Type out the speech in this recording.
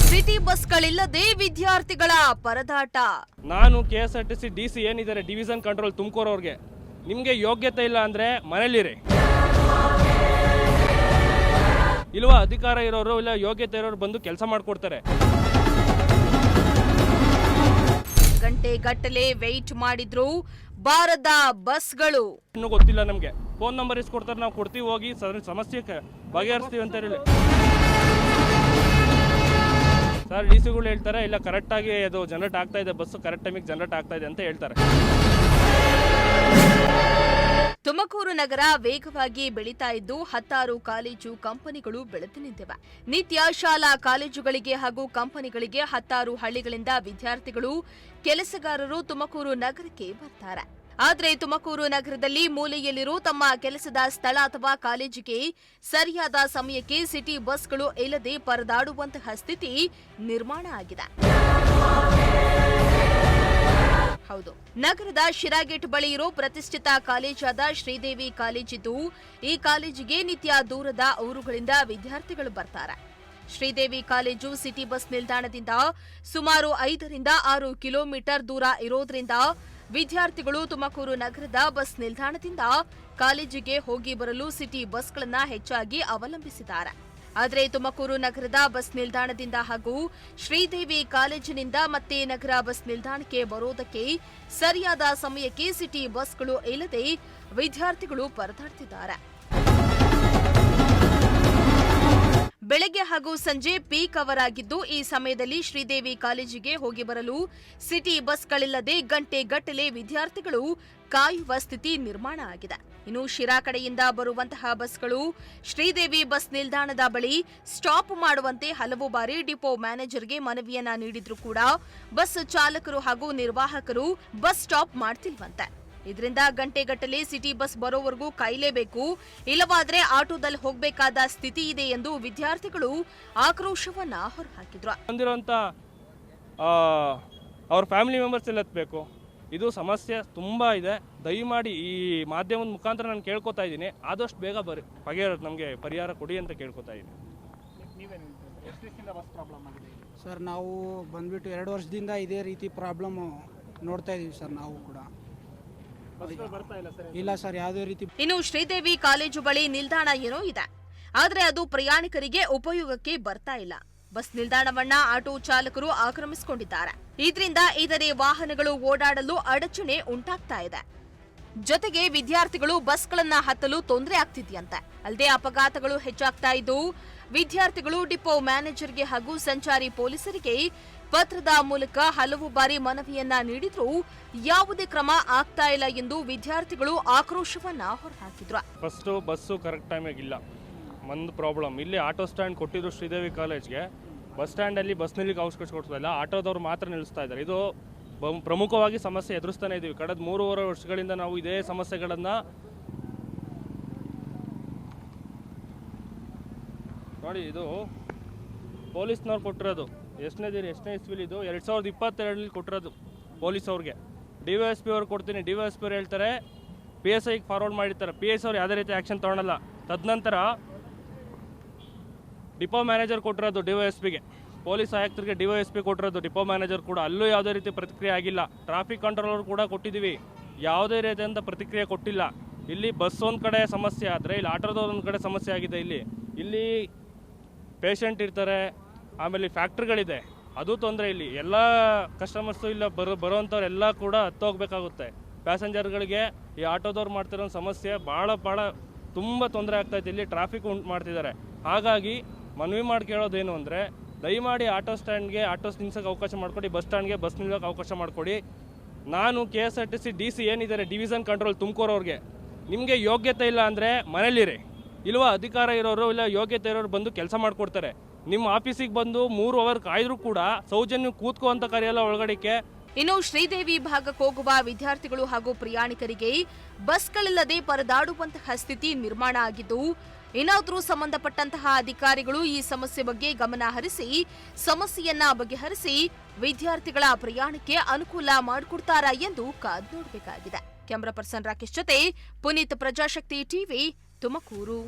City ಬಸ್ಗಳಿಲ್ಲದೆ ವಿದ್ಯಾರ್ಥಿಗಳ ಪರದಾಟ. ನಾನು KSRTC DC ಏನಿದ್ದಾರೆ ಡಿವಿಷನ್ ಕಂಟ್ರೋಲ್ ತುಮಕೂರು ಅವ್ರಿಗೆ, ನಿಮಗೆ ಯೋಗ್ಯತೆ ಇಲ್ಲ ಅಂದ್ರೆ ಮನೇಲಿರಿ. ಇಲ್ವಾ ಅಧಿಕಾರ ಇರೋರು ಇಲ್ಲ ಯೋಗ್ಯತೆ ಇರೋರು ಬಂದು ಕೆಲಸ ಮಾಡ್ಕೊಡ್ತಾರೆ. ಗಂಟೆ ಗಟ್ಟಲೆ ವೆಯ್ಟ್ ಮಾಡಿದ್ರು ಬಾರದ ಬಸ್ಗಳು. ಇನ್ನೂ ಗೊತ್ತಿಲ್ಲ ನಮಗೆ. ಫೋನ್ ನಂಬರ್ ಇಸ್ಕೊಡ್ತಾರೆ, ನಾವು ಕೊಡ್ತೀವಿ, ಹೋಗಿ ಸಮಸ್ಯೆ ಬಗೆಹರಿಸ್ತೀವಿ ಅಂತ ಹೇಳಿ. ಸರ್ DC ಹೇಳ್ತಾರೆ ಇಲ್ಲ ಕರೆಕ್ಟಾಗಿ ಅದು ಜನರೇಟ್ ಆಗ್ತಾ ಇದೆ, ಬಸ್ಸು ಕರೆಕ್ಟ್ ಟೈಮಿಗೆ ಜನರೇಟ್ ಆಗ್ತಾ ಇದೆ ಅಂತ ಹೇಳ್ತಾರೆ. ತುಮಕೂರು ನಗರ ವೇಗವಾಗಿ ಬೆಳೀತಾ ಇದ್ದು ಹತ್ತಾರು ಕಾಲೇಜು ಕಂಪನಿಗಳು ಬೆಳೆದು ನಿಂತಿವೆ. ನಿತ್ಯ ಶಾಲಾ ಕಾಲೇಜುಗಳಿಗೆ ಹಾಗೂ ಕಂಪನಿಗಳಿಗೆ ಹತ್ತಾರು ಹಳ್ಳಿಗಳಿಂದ ವಿದ್ಯಾರ್ಥಿಗಳು ಕೆಲಸಗಾರರು ತುಮಕೂರು ನಗರಕ್ಕೆ ಬರ್ತಾರೆ. ಆದರೆ ತುಮಕೂರು ನಗರದಲ್ಲಿ ಮೂಲೆಯಲ್ಲಿರೋ ತಮ್ಮ ಕೆಲಸದ ಸ್ಥಳ ಅಥವಾ ಕಾಲೇಜಿಗೆ ಸರಿಯಾದ ಸಮಯಕ್ಕೆ ಸಿಟಿ ಬಸ್ಗಳು ಇಲ್ಲದೆ ಪರದಾಡುವಂತಹ ಸ್ಥಿತಿ ನಿರ್ಮಾಣ ಆಗಿದೆ. ಹೌದು, ನಗರದ ಶಿರಾಗೇಟ್ ಬಳಿ ಇರೋ ಪ್ರತಿಷ್ಠಿತ ಕಾಲೇಜಾದ ಶ್ರೀದೇವಿ ಕಾಲೇಜಿದ್ದು ಈ ಕಾಲೇಜಿಗೆ ನಿತ್ಯ ದೂರದ ಊರುಗಳಿಂದ ವಿದ್ಯಾರ್ಥಿಗಳು ಬರ್ತಾರೆ. ಶ್ರೀದೇವಿ ಕಾಲೇಜು ಸಿಟಿ ಬಸ್ ನಿಲ್ದಾಣದಿಂದ ಸುಮಾರು 5 ರಿಂದ 6 ಕಿಲೋಮೀಟರ್ ದೂರ ಇರೋದ್ರಿಂದ ವಿದ್ಯಾರ್ಥಿಗಳು ತುಮಕೂರು ನಗರದ ಬಸ್ ನಿಲ್ದಾಣದಿಂದ ಕಾಲೇಜಿಗೆ ಹೋಗಿ ಬರಲು ಸಿಟಿ ಬಸ್ಗಳನ್ನ ಹೆಚ್ಚಾಗಿ ಅವಲಂಬಿಸಿದ್ದಾರೆ. ಆದರೆ ತುಮಕೂರು ನಗರದ ಬಸ್ ನಿಲ್ದಾಣದಿಂದ ಹಾಗೂ ಶ್ರೀದೇವಿ ಕಾಲೇಜಿನಿಂದ ಮತ್ತೆ ನಗರ ಬಸ್ ನಿಲ್ದಾಣಕ್ಕೆ ಬರೋದಕ್ಕೆ ಸರಿಯಾದ ಸಮಯಕ್ಕೆ ಸಿಟಿ ಬಸ್ಗಳು ಇಲ್ಲದೆ ವಿದ್ಯಾರ್ಥಿಗಳು ಪರದಾಡ್ತಿದ್ದಾರೆ. ಬೆಳಗ್ಗೆ ಹಾಗೂ ಸಂಜೆ ಪೀಕ್ ಅವರ್ ಆಗಿದ್ದು ಈ ಸಮಯದಲ್ಲಿ ಶ್ರೀದೇವಿ ಕಾಲೇಜಿಗೆ ಹೋಗಿ ಬರಲು ಸಿಟಿ ಬಸ್ಗಳಿಲ್ಲದೆ ಗಂಟೆ ಗಟ್ಟಲೆ ವಿದ್ಯಾರ್ಥಿಗಳು ಕಾಯುವ ಸ್ಥಿತಿ ನಿರ್ಮಾಣ ಆಗಿದೆ. ಇನ್ನು ಶಿರಾ ಕಡೆಯಿಂದ ಬರುವಂತಹ ಬಸ್ಗಳು ಶ್ರೀದೇವಿ ಬಸ್ ನಿಲ್ದಾಣದ ಬಳಿ ಸ್ಟಾಪ್ ಮಾಡುವಂತೆ ಹಲವು ಬಾರಿ ಡಿಪೋ ಮ್ಯಾನೇಜರ್ಗೆ ಮನವಿಯನ್ನ ನೀಡಿದ್ರೂ ಕೂಡ ಬಸ್ ಚಾಲಕರು ಹಾಗೂ ನಿರ್ವಾಹಕರು ಬಸ್ ಸ್ಟಾಪ್ ಮಾಡ್ತಿಲ್ವಂತೆ. ಇದರಿಂದ ಗಂಟೆಗಟ್ಟಲೆ ಸಿಟಿ ಬಸ್ ಬರೋವರೆಗೂ ಕಾಯಲೇಬೇಕು, ಇಲ್ಲವಾದ್ರೆ ಆಟೋದಲ್ಲಿ ಹೋಗಬೇಕಾದ ಸ್ಥಿತಿ ಇದೆ ಎಂದು ವಿದ್ಯಾರ್ಥಿಗಳು ಆಕ್ರೋಶವನ್ನ ಹೊರಹಾಕಿದ್ರು. ಬಂದಿರುವಂತ ಅವ್ರ ಫ್ಯಾಮಿಲಿ ಮೆಂಬರ್ಸ್ ಎಲ್ಲ ಎತ್ತಬೇಕು. ಇದು ಸಮಸ್ಯೆ ತುಂಬಾ ಇದೆ. ದಯಮಾಡಿ ಈ ಮಾಧ್ಯಮದ ಮುಖಾಂತರ ನಾನು ಕೇಳ್ಕೊತಾ ಇದ್ದೀನಿ, ಆದಷ್ಟು ಬೇಗ ಬಗೆಹರಿಯೋದು ನಮಗೆ ಪರಿಹಾರ ಕೊಡಿ ಅಂತ ಕೇಳ್ಕೊತಾ ಇದ್ದೀನಿ. ಸರ್ ನಾವು ಬಂದ್ಬಿಟ್ಟು 2 ವರ್ಷದಿಂದ ಇದೇ ರೀತಿ ಪ್ರಾಬ್ಲಮ್ ನೋಡ್ತಾ ಇದೀವಿ ಸರ್. ನಾವು ಕೂಡ ಇಲ್ಲ ಸರ್ ಯಾವುದೇ ರೀತಿ. ಇನ್ನು ಶ್ರೀದೇವಿ ಕಾಲೇಜು ಬಳಿ ನಿಲ್ದಾಣ ಏನೋ ಇದೆ, ಆದ್ರೆ ಅದು ಪ್ರಯಾಣಿಕರಿಗೆ ಉಪಯೋಗಕ್ಕೆ ಬರ್ತಾ ಇಲ್ಲ. ಬಸ್ ನಿಲ್ದಾಣವನ್ನ ಆಟೋ ಚಾಲಕರು ಆಕ್ರಮಿಸಿಕೊಂಡಿದ್ದಾರೆ. ಇದರಿಂದ ಇತರೆ ವಾಹನಗಳು ಓಡಾಡಲು ಅಡಚಣೆ ಉಂಟಾಗ್ತಾ ಇದೆ. ಜೊತೆಗೆ ವಿದ್ಯಾರ್ಥಿಗಳು ಬಸ್ಗಳನ್ನ ಹತ್ತಲು ತೊಂದರೆ ಆಗ್ತಿದೆಯಂತೆ. ಅಲ್ಲದೆ ಅಪಘಾತಗಳು ಹೆಚ್ಚಾಗ್ತಾ ಇದ್ದು ವಿದ್ಯಾರ್ಥಿಗಳು ಡಿಪೋ ಮ್ಯಾನೇಜರ್ಗೆ ಹಾಗೂ ಸಂಚಾರಿ ಪೊಲೀಸರಿಗೆ ಪತ್ರದ ಮೂಲಕ ಹಲವು ಬಾರಿ ಮನವಿಯನ್ನ ನೀಡಿದ್ರೂ ಯಾವುದೇ ಕ್ರಮ ಆಗ್ತಾ ಇಲ್ಲ ಎಂದು ವಿದ್ಯಾರ್ಥಿಗಳು ಆಕ್ರೋಶವನ್ನ ಹೊರಹಾಕಿದ್ರು. ಫಸ್ಟ್ ಬಸ್ಸು ಕರೆಕ್ಟ್ ಟೈಮಿಗೆ ಇಲ್ಲ, ಒಂದು ಪ್ರಾಬ್ಲಮ್. ಇಲ್ಲಿ ಆಟೋ ಸ್ಟ್ಯಾಂಡ್ ಕೊಟ್ಟಿದ್ರು ಶ್ರೀದೇವಿ ಕಾಲೇಜ್ಗೆ, ಬಸ್ ಸ್ಟ್ಯಾಂಡಲ್ಲಿ ಬಸ್ ನಿಲ್ಲಿಗೆ ಅವಕಾಶ ಕೊಡ್ತಾ ಇಲ್ಲ, ಆಟೋದವ್ರು ಮಾತ್ರ ನಿಲ್ಲಿಸ್ತಾ ಇದ್ದಾರೆ. ಇದು ಪ್ರಮುಖವಾಗಿ ಸಮಸ್ಯೆ ಎದುರಿಸ್ತಾನೆ ಇದೀವಿ. ಕಳೆದ 3.5 ವರ್ಷಗಳಿಂದ ನಾವು ಇದೇ ಸಮಸ್ಯೆಗಳನ್ನ ನೋಡಿ. ಇದು ಪೊಲೀಸ್ನವ್ರು ಕೊಟ್ಟಿರೋದು ಎಷ್ಟನೇ ಇಸ್ವಿಲಿ, ಇದು 2022 ಕೊಟ್ಟಿರೋದು ಪೊಲೀಸ್ ಅವ್ರಿಗೆ. DYSP ಅವ್ರು ಕೊಡ್ತೀನಿ, DYSP ಅವ್ರು ಹೇಳ್ತಾರೆ PSIಗೆ ಫಾರ್ವರ್ಡ್ ಮಾಡಿರ್ತಾರೆ. PSI ಅವ್ರು ಯಾವುದೇ ರೀತಿ ಆ್ಯಕ್ಷನ್ ತೊಗೊಳಲ್ಲ. ತದನಂತರ ಡಿಪೋ ಮ್ಯಾನೇಜರ್ ಕೊಟ್ಟಿರೋದು DYSPಗೆ, ಪೊಲೀಸ್ ಆಯುಕ್ತರಿಗೆ DYSP ಕೊಟ್ಟಿರೋದು ಡಿಪೋ ಮ್ಯಾನೇಜರ್ ಕೂಡ, ಅಲ್ಲೂ ಯಾವುದೇ ರೀತಿ ಪ್ರತಿಕ್ರಿಯೆ ಆಗಿಲ್ಲ. ಟ್ರಾಫಿಕ್ ಕಂಟ್ರೋಲರ್ ಕೂಡ ಕೊಟ್ಟಿದ್ದೀವಿ, ಯಾವುದೇ ರೀತಿಯಂತ ಪ್ರತಿಕ್ರಿಯೆ ಕೊಟ್ಟಿಲ್ಲ. ಇಲ್ಲಿ ಬಸ್ ಒಂದು ಕಡೆ ಸಮಸ್ಯೆ ಆದರೆ ಇಲ್ಲಿ ಆಟೋದವ್ರು ಒಂದು ಕಡೆ ಸಮಸ್ಯೆ ಆಗಿದೆ. ಇಲ್ಲಿ ಪೇಷಂಟ್ ಇರ್ತಾರೆ, ಆಮೇಲೆ ಫ್ಯಾಕ್ಟ್ರಿಗಳಿದೆ, ಅದು ತೊಂದರೆ. ಇಲ್ಲಿ ಎಲ್ಲ ಕಸ್ಟಮರ್ಸು ಇಲ್ಲ ಬರೋವಂಥವ್ರೆಲ್ಲ ಕೂಡ ಹತ್ತೋಗ್ಬೇಕಾಗುತ್ತೆ. ಪ್ಯಾಸೆಂಜರ್ಗಳಿಗೆ ಈ ಆಟೋದವ್ರು ಮಾಡ್ತಿರೋ ಸಮಸ್ಯೆ ಭಾಳ ತುಂಬ ತೊಂದರೆ ಆಗ್ತಾಯಿತ್ತು. ಇಲ್ಲಿ ಟ್ರಾಫಿಕ್ ಉಂಟು ಮಾಡ್ತಿದ್ದಾರೆ. ಹಾಗಾಗಿ ಮನವಿ ಮಾಡಿ ಕೇಳೋದೇನು ಅಂದರೆ, ದಯಮಾಡಿ ಆಟೋ ಸ್ಟ್ಯಾಂಡ್ಗೆ ಆಟೋಸ್ ನಿಲ್ಸೋಕ್ಕೆ ಅವಕಾಶ ಮಾಡಿಕೊಡಿ, ಬಸ್ ಸ್ಟ್ಯಾಂಡ್ಗೆ ಬಸ್ ನಿಲ್ಲೋಕ್ಕೆ ಅವಕಾಶ ಮಾಡಿಕೊಡಿ. ನಾನು KSRTC DC ಏನಿದ್ದಾರೆ ಡಿವಿಷನ್ ಕಂಟ್ರೋಲ್ ತುಮಕೂರು ಅವ್ರಿಗೆ, ನಿಮಗೆ ಯೋಗ್ಯತೆ ಇಲ್ಲ ಅಂದರೆ ಮನೇಲಿರಿ. ಇಲ್ವಾ ಅಧಿಕಾರ ಇರೋರು ಇಲ್ಲ ಯೋಗ್ಯತೆ ಇರೋರು ಬಂದು ಕೆಲಸ ಮಾಡಿಕೊಡ್ತಾರೆ. ನಿಮ್ಮ ಆಫೀಸಿಗೆ ಬಂದು 3 ಅವರ್ ಕಾಯ್ದರೂ ಕೂಡ ಸೌಜನ್ಯ ಕೂತ್ಕೋ ಅಂತ ಕರೆಯಲ್ಲ ಒಳಗಡೆಗೆ. ಇನ್ನು ಶ್ರೀದೇವಿ ಭಾಗಕ್ಕೆ ಹೋಗುವ ವಿದ್ಯಾರ್ಥಿಗಳು ಹಾಗೂ ಪ್ರಯಾಣಿಕರಿಗೆ ಬಸ್ಗಳಿಲ್ಲದೆ ಪರದಾಡುವಂತಹ ಸ್ಥಿತಿ ನಿರ್ಮಾಣ ಆಗಿದ್ದು, ಏನಾದರೂ ಸಂಬಂಧಪಟ್ಟಂತಹ ಅಧಿಕಾರಿಗಳು ಈ ಸಮಸ್ಯೆ ಬಗ್ಗೆ ಗಮನ ಹರಿಸಿ ಸಮಸ್ಯೆಯನ್ನ ಬಗೆಹರಿಸಿ ವಿದ್ಯಾರ್ಥಿಗಳ ಪ್ರಯಾಣಕ್ಕೆ ಅನುಕೂಲ ಮಾಡಿಕೊಡ್ತಾರಾ ಎಂದು ಕಾದು ನೋಡಬೇಕಾಗಿದೆ. ಕ್ಯಾಮರಾ ಪರ್ಸನ್ ರಾಕೇಶ್ ಜೊತೆ ಪುನೀತ್, ಪ್ರಜಾಶಕ್ತಿ ಟಿವಿ, ತುಮಕೂರು.